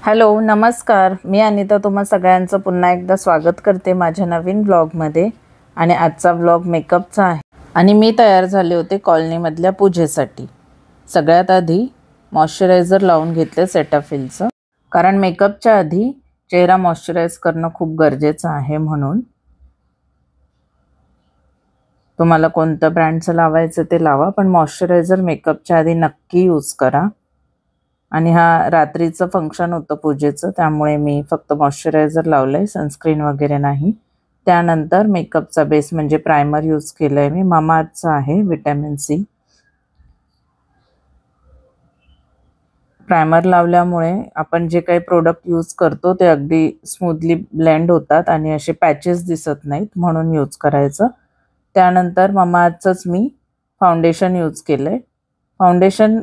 Hello नमस्कार, मी अनिता तुम्हा सगळ्यांचं पुन्हा एकदा स्वागत करते माझ्या नवीन ब्लॉगमध्ये। आणि आजचा ब्लॉग मेकअपचा आहे आणि मी तयार झाले होते कॉलनीमधल्या पूजेसाठी। सगळ्यात आधी मॉइश्चरायझर लावून घेतले सेटाफिलचं, कारण मेकअपच्या आधी चेहरा मॉइश्चराइज करणं खूप गरजेचं आहे। म्हणून तुम्हाला कोणत्या ब्रँडचं लावायचं ते लावा, पण मॉइश्चरायझर मेकअपच्या आधी नक्की यूज करा। आणि हा रात्रीचं फंक्शन होतं पूजेचं, त्यामुळे मी फक्त मॉइश्चरायझर लावलंय, सनस्क्रीन वगैरे नाही। त्यानंतर मेकअपचा बेस म्हणजे प्रायमर यूज केलंय मी, मामाअर्थचा आहे विटॅमिन सी। प्रायमर लावल्यामुळे आपण जे काही प्रोडक्ट यूज करतो ते अगदी स्मूथली ब्लेंड होतात आणि असे पॅचेस दिसत नाहीत, म्हणून यूज करायचं। त्यानंतर मामाअर्थचंच मी फाउंडेशन यूज केलंय। फाउंडेशन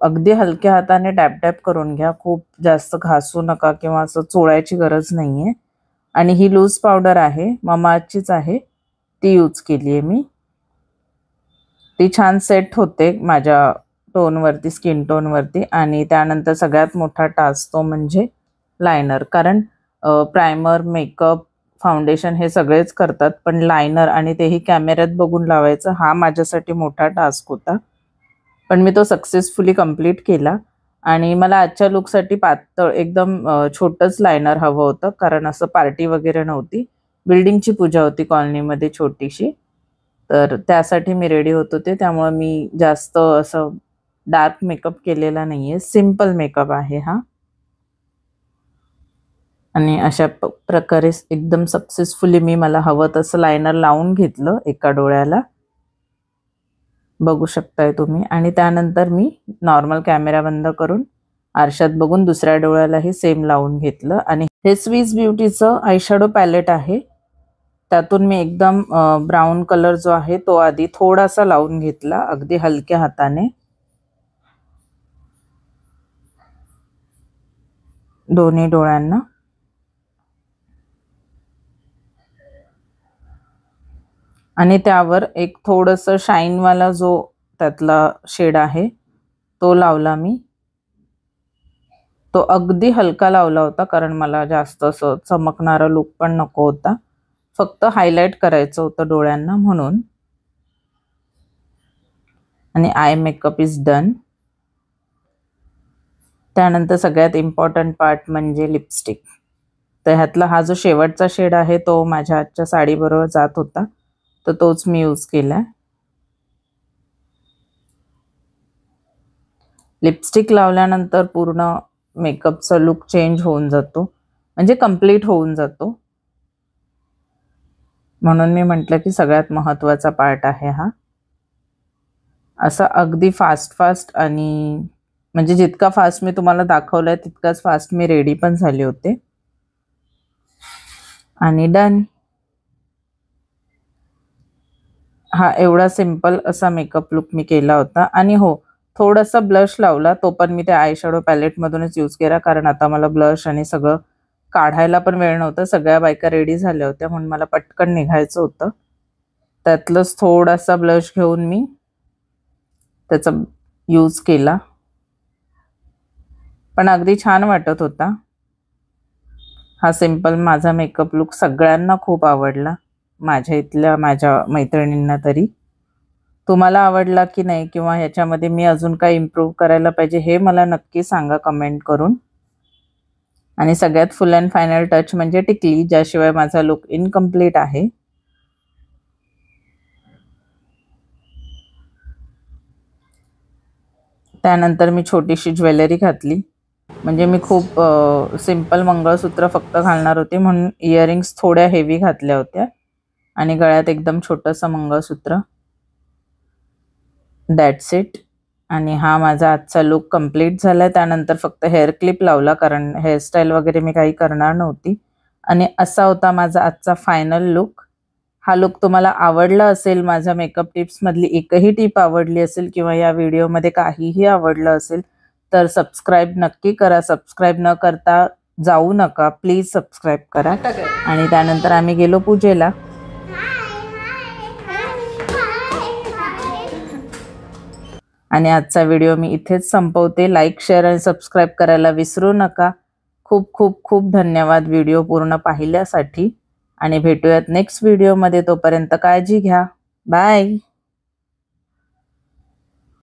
अगदी हलक्या हाताने डॅब डॅब करून घ्या, खूप जास्त घासू नका किंवा असं चोळायची गरज नाहीये। आणि ही लूज पावडर आहे, मामाअर्थचीच आहे, ती यूज केली आहे मी। ती छान सेट होते माझ्या टोनवरती, स्किन टोनवरती। आणि त्यानंतर सगळ्यात मोठा टास्क तो म्हणजे लायनर, कारण प्रायमर, मेकअप, फाउंडेशन हे सगळेच करतात, पण लायनर आणि तेही कॅमेऱ्यात बघून लावायचं हा माझ्यासाठी मोठा टास्क होता, पण मी तो सक्सेसफुली कंप्लीट केला। आणि मला आजच्या लुकसाठी पातळ एकदम छोटंच लायनर हवं होतं, कारण असं पार्टी वगैरे नव्हती, बिल्डिंगची पूजा होती कॉलनीमध्ये छोटीशी, तर त्यासाठी मी रेडी होत होते। त्यामुळे मी जास्त असं डार्क मेकअप केलेला नाहीये, सिंपल मेकअप आहे हा। आणि अशा प्रकारे एकदम सक्सेसफुली मी मला हवं तसं लायनर लावून घेतलं एका डोळ्याला, बघू शकताय तुम्ही। आणि त्यानंतर मी नॉर्मल कॅमेरा बंद करून आरशात बघून दुसऱ्या डोळ्यालाही सेम लावून घेतलं। आणि हे स्विस ब्युटीचं आयशॅडो पॅलेट आहे, त्यातून मी एकदम ब्राऊन कलर जो आहे तो आधी थोडासा लावून घेतला, अगदी हलक्या हाताने दोन्ही डोळ्यांना। आणि त्यावर एक थोडंसं शाईनवाला जो त्यातला शेड आहे तो लावला मी। तो अगदी हलका लावला होता, कारण मला जास्त असं चमकणारा लुक पण नको होता, फक्त हायलाइट करायचं होतं डोळ्यांना म्हणून। आणि आय मेकअप इज डन। त्यानंतर सगळ्यात इम्पॉर्टंट पार्ट म्हणजे लिपस्टिक। तर ह्यातला हा जो शेवटचा शेड आहे तो माझ्या आजच्या साडीबरोबर जात होता, तर तोच मी यूज केलाय। लिपस्टिक लावल्यानंतर पूर्ण मेकअपचा लुक चेंज होऊन जातो, म्हणजे कंप्लीट होऊन जातो, म्हणून मी म्हटलं की सगळ्यात महत्त्वाचा पार्ट आहे हा। असं अगदी फास्ट आणि म्हणजे जितका फास्ट मी तुम्हाला दाखवलंय तितकाच फास्ट मी रेडी पण झाले होते। आणि डन। हा एवढा सिंपल असा मेकअप लुक मी केला होता। आणि हो, थोडासा ब्लश लावला, तो पण मी त्या आयशॅडो पॅलेट मधूनच यूज केला, कारण आता मला ब्लश आणि सगळं काढायला पण वेळ नव्हता, सगळ्या बायका रेडी झाल्या होत्या, म्हणून मला पटकन निघायचं होतं। त्यातलंच थोडासा ब्लश घेऊन मी त्याचा यूज केला, पण अगदी छान वाटत होता। हा सिंपल माझा मेकअप लुक सगळ्यांना खूप आवडला, माझ्या मैत्रिणींना तरी। तुम्हाला आवडला की नाही, किंवा ह्याच्यामध्ये मी अजून काय इम्प्रूव्ह करायला पाहिजे हे मला नक्की सांगा कमेंट करून। आणि सगळ्यात फुल अँड फायनल टच म्हणजे टिकली, ज्याशिवाय माझा लुक इनकम्प्लीट आहे। त्यानंतर मी छोटीशी ज्वेलरी घातली, म्हणजे मी खूप सिंपल मंगळसूत्र फक्त घालणार होते, म्हणून इयरिंग्स थोड्या हेवी घातल्या होत्या आणि गळ्यात एकदम छोटंसं मंगळसूत्र। That's it. आणि हा माझा आजचा लुक कंप्लीट झालाय। त्यानंतर फक्त हेअर क्लिप लावला, कारण हेअरस्टाईल वगैरे मी काही करणार नव्हती। आणि असा होता माझा आजचा फायनल लुक। हा लुक तुम्हाला आवडला असेल, माझ्या मेकअप टिप्समधली एकही टिप आवडली असेल, किंवा या व्हिडिओमध्ये काहीही आवडलं असेल, तर सबस्क्राईब नक्की करा। सबस्क्राईब न करता जाऊ नका, प्लीज सबस्क्राईब करा। आणि त्यानंतर आम्ही गेलो पूजेला। आणि आजचा व्हिडिओ मी इथेच संपवते। लाईक, शेअर आणि सबस्क्राईब करायला विसरू नका। खूप खूप खूप धन्यवाद व्हिडिओ पूर्ण पाहिल्यासाठी आणि भेटूयात नेक्स्ट व्हिडिओमध्ये. तोपर्यंत काळजी घ्या. बाय.